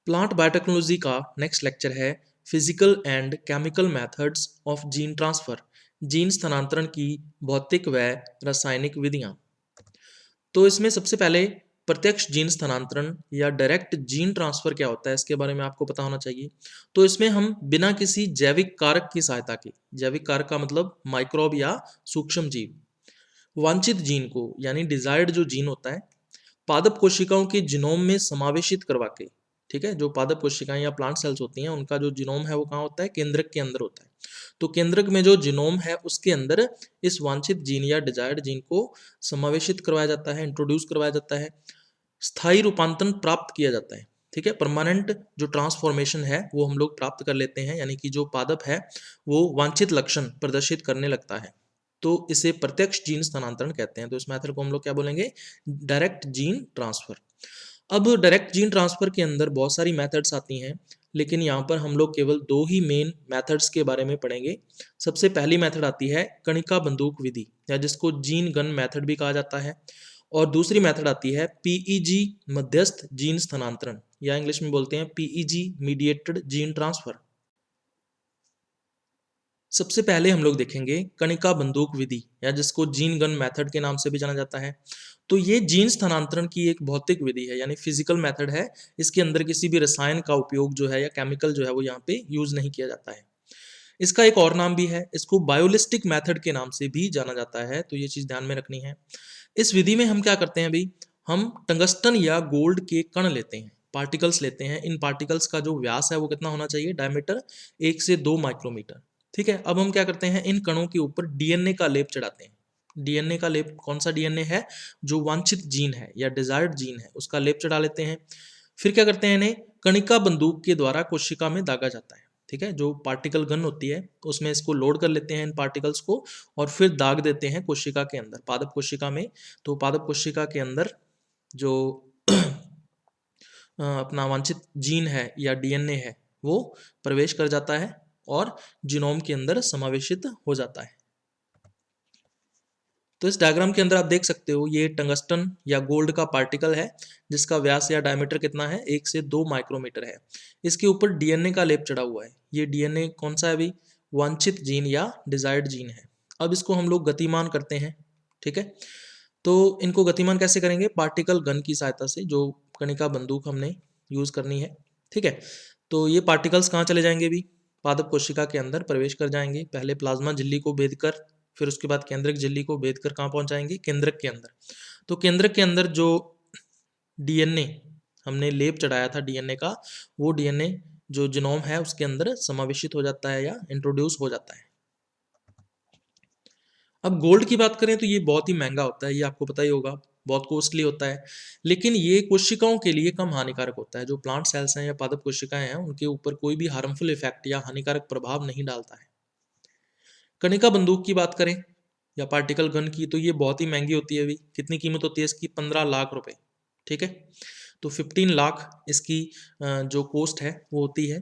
Plant biotechnology का next lecture है physical and chemical methods of gene transfer, gene स्थानांतरण की भौतिक व रासायनिक विधियां। तो इसमें सबसे पहले प्रत्यक्ष जीन स्थानांतरण या डायरेक्ट जीन ट्रांसफर क्या होता है इसके बारे में आपको पता होना चाहिए। तो इसमें हम बिना किसी जैविक कारक की सहायता के, जैविक कारक का मतलब माइक्रोब या सूक्ष्म जीव, वांछित जीन को यानी डिजायर्ड जो जीन होता है पादप कोशिकाओं के जीनोम में समावेशित करवा के, ठीक है, जो पादप कोशिकाएं या प्लांट सेल्स होती हैं उनका जो जीनोम है वो कहाँ होता है, केंद्रक के अंदर होता है। तो केंद्रक में जो जीनोम है उसके अंदर इस वांछित जीन या डिजायर्ड जीन को समावेशित करवाया जाता है, इंट्रोड्यूस करवाया जाता है, स्थायी रूपांतरण प्राप्त किया जाता है। ठीक है, परमानेंट जो ट्रांसफॉर्मेशन है वो हम लोग प्राप्त कर लेते हैं, यानी कि जो पादप है वो वांछित लक्षण प्रदर्शित करने लगता है। तो इसे प्रत्यक्ष जीन स्थानांतरण कहते हैं। तो इस मेथड को हम लोग क्या बोलेंगे, डायरेक्ट जीन ट्रांसफर। अब डायरेक्ट जीन ट्रांसफर के अंदर बहुत सारी मेथड्स आती हैं, लेकिन यहाँ पर हम लोग केवल दो ही मेन मेथड्स के बारे में पढ़ेंगे। सबसे पहली मेथड आती है कणिका बंदूक विधि, या जिसको जीन गन मेथड भी कहा जाता है, और दूसरी मेथड आती है पीईजी मध्यस्थ जीन स्थानांतरण, या इंग्लिश में बोलते हैं पीईजी मीडिएटेड जीन ट्रांसफर। सबसे पहले हम लोग देखेंगे कणिका बंदूक विधि, या जिसको जीन गन मेथड के नाम से भी जाना जाता है। तो ये जीन स्थानांतरण की एक भौतिक विधि है, यानी फिजिकल मेथड है। इसके अंदर किसी भी रसायन का उपयोग जो है या केमिकल जो है वो यहाँ पे यूज नहीं किया जाता है। इसका एक और नाम भी है, इसको बायोलिस्टिक मेथड के नाम से भी जाना जाता है। तो ये चीज ध्यान में रखनी है। इस विधि में हम क्या करते हैं अभी, हम टंगस्टन या गोल्ड के कण लेते हैं, पार्टिकल्स लेते हैं। इन पार्टिकल्स का जो व्यास है वो कितना होना चाहिए, डायमीटर 1 से 2 माइक्रोमीटर। ठीक है, अब हम क्या करते हैं, इन कणों के ऊपर डीएनए का लेप चढ़ाते हैं। डीएनए का लेप, कौन सा डीएनए है, जो वांछित जीन है या डिजायर्ड जीन है उसका लेप चढ़ा लेते हैं। फिर क्या करते हैं, इन्हें कणिका बंदूक के द्वारा कोशिका में दागा जाता है। ठीक है, जो पार्टिकल गन होती है उसमें इसको लोड कर लेते हैं इन पार्टिकल्स को, और फिर दाग देते हैं कोशिका के अंदर, पादप कोशिका में। तो पादप कोशिका के अंदर जो अपना वांछित जीन है या डीएनए है वो प्रवेश कर जाता है और जीनोम के अंदर समावेशित हो जाता है। तो इस डायग्राम के अंदर आप देख सकते हो ये टंगस्टन या गोल्ड का पार्टिकल है, जिसका व्यास या डायमीटर कितना है, 1 से 2 माइक्रोमीटर है। इसके ऊपर डीएनए का लेप चढ़ा हुआ है। ये डीएनए कौन सा है अभी, वांछित जीन या डिजायर्ड जीन है। अब इसको हम लोग गतिमान करते हैं। ठीक है, तो इनको गतिमान कैसे करेंगे, पार्टिकल गन की सहायता से, जो कणिका बंदूक हमने यूज करनी है। ठीक है, तो ये पार्टिकल्स कहाँ चले जाएंगे अभी, पादप कोशिका के अंदर प्रवेश कर जाएंगे। पहले प्लाज्मा झिल्ली को भेद कर, फिर उसके बाद केंद्रक झिल्ली को भेद कर कहाँ पहुंच जाएंगे, केंद्रक के अंदर। तो केंद्रक के अंदर जो डीएनए हमने लेप चढ़ाया था डीएनए का, वो डीएनए जो जीनोम है उसके अंदर समावेशित हो जाता है या इंट्रोड्यूस हो जाता है। अब गोल्ड की बात करें तो ये बहुत ही महंगा होता है, ये आपको पता ही होगा, बहुत कॉस्टली होता है। लेकिन ये कोशिकाओं के लिए कम हानिकारक होता है। जो प्लांट सेल्स हैं या पादप कोशिकाएं हैं उनके ऊपर कोई भी हार्मफुल इफेक्ट या हानिकारक प्रभाव नहीं डालता है। कणिका बंदूक की बात करें या पार्टिकल गन की, तो ये बहुत ही महंगी होती है। अभी कितनी कीमत होती है इसकी, 15 लाख रुपए। ठीक है, तो 15 लाख इसकी जो कॉस्ट है वो होती है।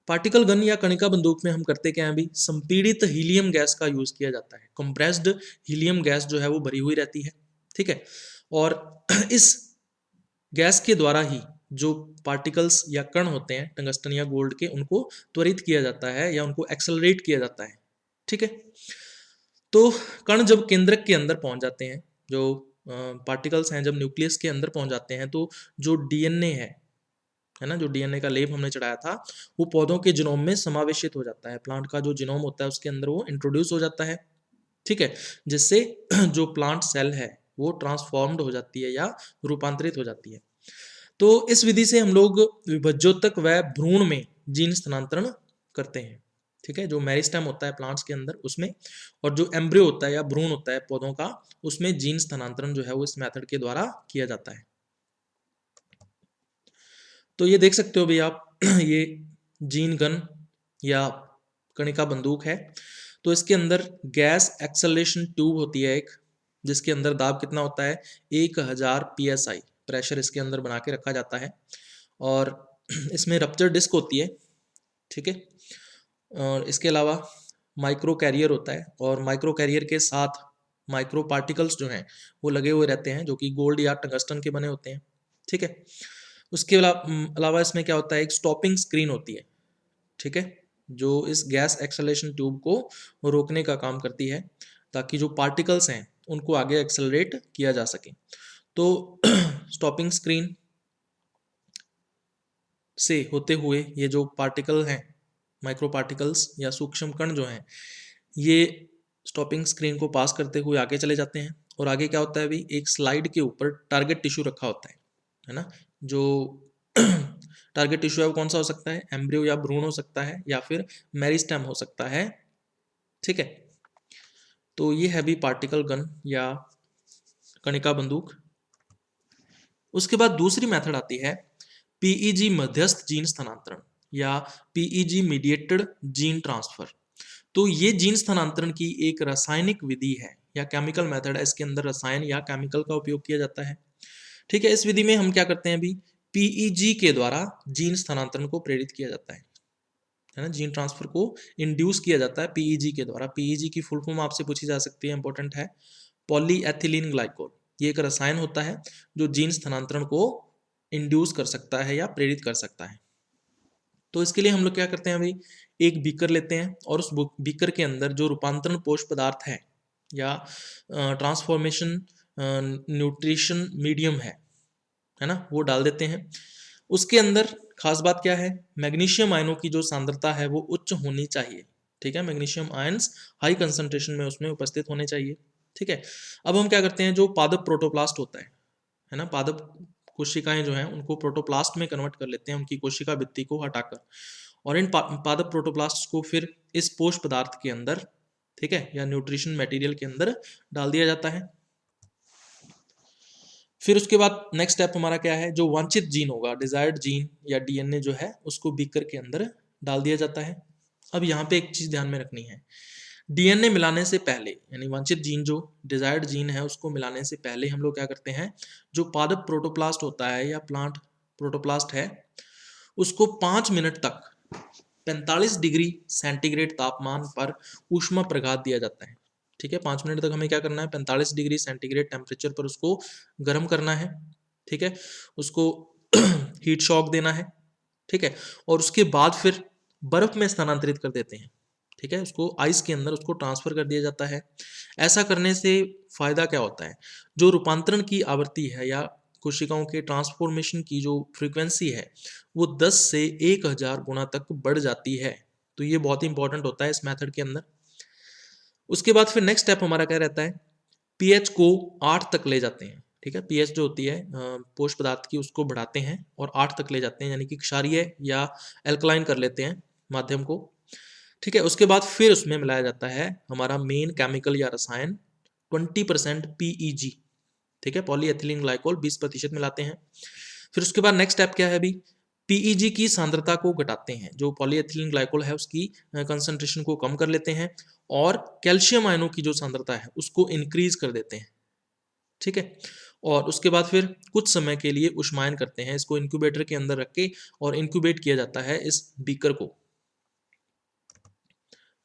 पार्टिकल गन या कणिका बंदूक में हम करते क्या है, अभी संपीड़ित हीलियम गैस का यूज किया जाता है। कंप्रेस्ड हीलियम गैस जो है वो भरी हुई रहती है। ठीक है, और इस गैस के द्वारा ही जो पार्टिकल्स या कण होते हैं टंगस्टन या गोल्ड के, उनको त्वरित किया जाता है या उनको एक्सेलरेट किया जाता है। ठीक है, तो कण जब केंद्रक के अंदर पहुंच जाते हैं, जो पार्टिकल्स हैं जब न्यूक्लियस के अंदर पहुंच जाते हैं, तो जो डीएनए है ना, जो डीएनए का लेप हमने चढ़ाया था, वो पौधों के जीनोम में समावेशित हो जाता है। प्लांट का जो जीनोम होता है उसके अंदर वो इंट्रोड्यूस हो जाता है। ठीक है, जिससे जो प्लांट सेल है वो ट्रांसफॉर्म्ड हो जाती है या रूपांतरित हो जाती है। तो इस विधि से हम लोग विभज्योतक व भ्रूण में जीन स्थानांतरण करते हैं। ठीक है, जो मेरिस्टेम होता है प्लांट्स के अंदर उसमें, और जो एम्ब्रियो होता है या भ्रूण होता है पौधों का, उसमें जीन स्थानांतरण जो है वो इस मेथड के द्वारा किया जाता है। तो ये देख सकते हो भी आप ये जीन गन या कणिका बंदूक है। तो इसके अंदर गैस एक्सेलरेशन ट्यूब होती है एक, जिसके अंदर दाब कितना होता है, 1000 psi प्रेशर इसके अंदर बना के रखा जाता है। और इसमें रप्चर डिस्क होती है। ठीक है, और इसके अलावा माइक्रो कैरियर होता है, और माइक्रो कैरियर के साथ माइक्रो पार्टिकल्स जो हैं वो लगे हुए रहते हैं, जो कि गोल्ड या टंगस्टन के बने होते हैं। ठीक है, उसके अलावा इसमें क्या होता है, एक स्टॉपिंग स्क्रीन होती है, ठीक है, जो इस गैस एक्सेलरेशन ट्यूब को रोकने का काम करती है, ताकि जो पार्टिकल्स हैं उनको आगे एक्सेलरेट किया जा सके। तो स्टॉपिंग स्क्रीन से होते हुए ये जो पार्टिकल हैं, माइक्रो पार्टिकल्स या सूक्ष्म कण जो हैं, ये स्टॉपिंग स्क्रीन को पास करते हुए आगे चले जाते हैं। और आगे क्या होता है अभी, एक स्लाइड के ऊपर टारगेट टिश्यू रखा होता है ना। जो टारगेट टिश्यू है वो कौन सा हो सकता है, एम्ब्रियो या भ्रूण हो सकता है, या फिर मेरिस्टेम हो सकता है, ठीक है। तो ये है भी पार्टिकल गन या कणिका बंदूक। उसके बाद दूसरी मेथड आती है पीईजी मध्यस्थ जीन स्थानांतरण या पीईजी मीडिएटेड जीन ट्रांसफर। तो ये जीन स्थानांतरण की एक रासायनिक विधि है या केमिकल मेथड है, इसके अंदर रसायन या केमिकल का उपयोग किया जाता है, ठीक है। इस विधि में हम क्या करते हैं अभी, पीईजी के द्वारा जीन स्थानांतरण को प्रेरित किया जाता है ना, जीन ट्रांसफर को इंड्यूस किया जाता है पीईजी के द्वारा। पीईजी की फुल फॉर्म आपसे पूछी जा सकती है, इंपॉर्टेंट है, पॉलीएथिलीन ग्लाइकोल। ये एक रसायन होता है जो जीन स्थानांतरण को इंड्यूस कर सकता है या प्रेरित कर सकता है। तो इसके लिए हम लोग क्या करते हैं अभी, एक बीकर लेते हैं और उस बीकर के अंदर जो रूपांतरण पोषक पदार्थ है या ट्रांसफॉर्मेशन न्यूट्रिशन मीडियम है ना, वो डाल देते हैं। उसके अंदर खास बात क्या है, मैग्नीशियम आयनों की जो सांद्रता है वो उच्च होनी चाहिए, ठीक है। मैग्नीशियम आयंस हाई कंसंट्रेशन में उसमें उपस्थित होने चाहिए, ठीक है। अब हम क्या करते हैं, जो पादप प्रोटोप्लास्ट होता है ना, पादप कोशिकाएं जो हैं उनको प्रोटोप्लास्ट में कन्वर्ट कर लेते हैं, उनकी कोशिका भित्ति को हटाकर, और इन पादप प्रोटोप्लास्ट को फिर इस पोष पदार्थ के अंदर, ठीक है, या न्यूट्रिशन मटेरियल के अंदर डाल दिया जाता है। फिर उसके बाद नेक्स्ट स्टेप हमारा क्या है, जो वांछित जीन होगा, डिजायर्ड जीन या डीएनए जो है उसको बीकर के अंदर डाल दिया जाता है। अब यहाँ पे एक चीज ध्यान में रखनी है, डीएनए मिलाने से पहले, यानी वांछित जीन जो डिजायर्ड जीन है उसको मिलाने से पहले हम लोग क्या करते हैं, जो पादप प्रोटोप्लास्ट होता है या प्लांट प्रोटोप्लास्ट है उसको 5 मिनट तक 45 डिग्री सेंटीग्रेड तापमान पर ऊष्मा प्रघात दिया जाता है, ठीक है। 5 मिनट तक हमें क्या करना है, 45 डिग्री सेंटीग्रेड टेम्परेचर पर उसको गर्म करना है, ठीक है, उसको हीट शॉक देना है, ठीक है। और उसके बाद फिर बर्फ में स्थानांतरित कर देते हैं, ठीक है, उसको आइस के अंदर उसको ट्रांसफर कर दिया जाता है। ऐसा करने से फायदा क्या होता है, जो रूपांतरण की आवृत्ति है या कोशिकाओं के ट्रांसफॉर्मेशन की जो फ्रीक्वेंसी है वो 10 से 1000 गुना तक बढ़ जाती है। तो ये बहुत ही इंपॉर्टेंट होता है इस मेथड के अंदर। उसके बाद फिर नेक्स्ट स्टेप हमारा क्या रहता है, पीएच को 8 तक ले जाते हैं, ठीक है। पीएच जो होती है पोषक पदार्थ की उसको बढ़ाते हैं और 8 तक ले जाते हैं, यानी कि क्षारीय या एल्कलाइन कर लेते हैं माध्यम को, ठीक है। उसके बाद फिर उसमें मिलाया जाता है हमारा मेन केमिकल या रसायन 20% पीईजी, ठीक है, पॉलीएथिलीन ग्लाइकोल 20% मिलाते हैं। फिर उसके बाद नेक्स्ट स्टेप क्या है अभी, पीईजी की सांद्रता को घटाते हैं, जो पॉलीएथिलीन ग्लाइकोल है उसकी कंसंट्रेशन को कम कर लेते हैं और कैल्शियम आयनों की जो सांद्रता है उसको इंक्रीज कर देते हैं, ठीक है। और उसके बाद फिर कुछ समय के लिए उष्मायन करते हैं, इसको इंक्यूबेटर के अंदर रख के और इंक्यूबेट किया जाता है इस बीकर को।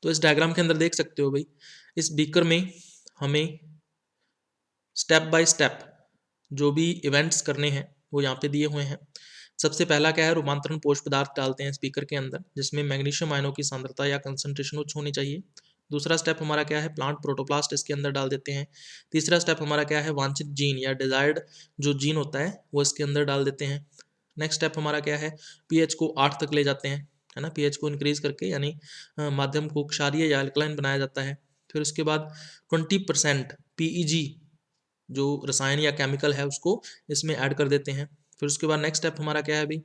तो इस डायग्राम के अंदर देख सकते हो भाई, इस बीकर में हमें स्टेप बाय स्टेप जो भी इवेंट्स करने हैं वो यहाँ पे दिए हुए हैं। सबसे पहला क्या है, रूपांतरण पोषक पदार्थ डालते हैं स्पीकर के अंदर जिसमें मैग्नीशियम आयनों की सांद्रता या कंसंट्रेशन उच्च होनी चाहिए। दूसरा स्टेप हमारा क्या है, प्लांट प्रोटोप्लास्ट इसके अंदर डाल देते हैं। तीसरा स्टेप हमारा क्या है, वांछित जीन या डिजायर्ड जो जीन होता है वो इसके अंदर डाल देते हैं। नेक्स्ट स्टेप हमारा क्या है, पीएच को 8 तक ले जाते हैं, है ना, पीएच को इंक्रीज करके, यानी माध्यम को क्षारीय या अल्कलाइन बनाया जाता है। फिर उसके बाद 20% पीईजी जो रसायन या केमिकल है उसको इसमें ऐड कर देते हैं। फिर उसके बाद नेक्स्ट स्टेप हमारा क्या है अभी,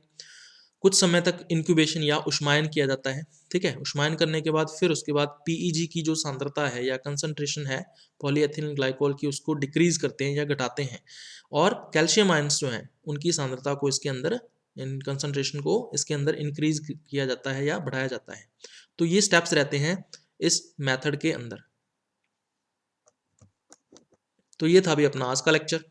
कुछ समय तक इंक्यूबेशन या उष्मायन किया जाता है, ठीक है। उष्मायन करने के बाद फिर उसके बाद पीईजी की जो सांद्रता है या कंसंट्रेशन है पॉलीएथिलीन ग्लाइकोल की उसको डिक्रीज करते हैं या घटाते हैं, और कैल्शियम आयंस जो हैं उनकी सांद्रता को इसके अंदर, इन कंसंट्रेशन को इसके अंदर इंक्रीज किया जाता है या बढ़ाया जाता है। तो ये स्टेप्स रहते हैं इस मेथड के अंदर। तो ये था भी अपना आज का लेक्चर।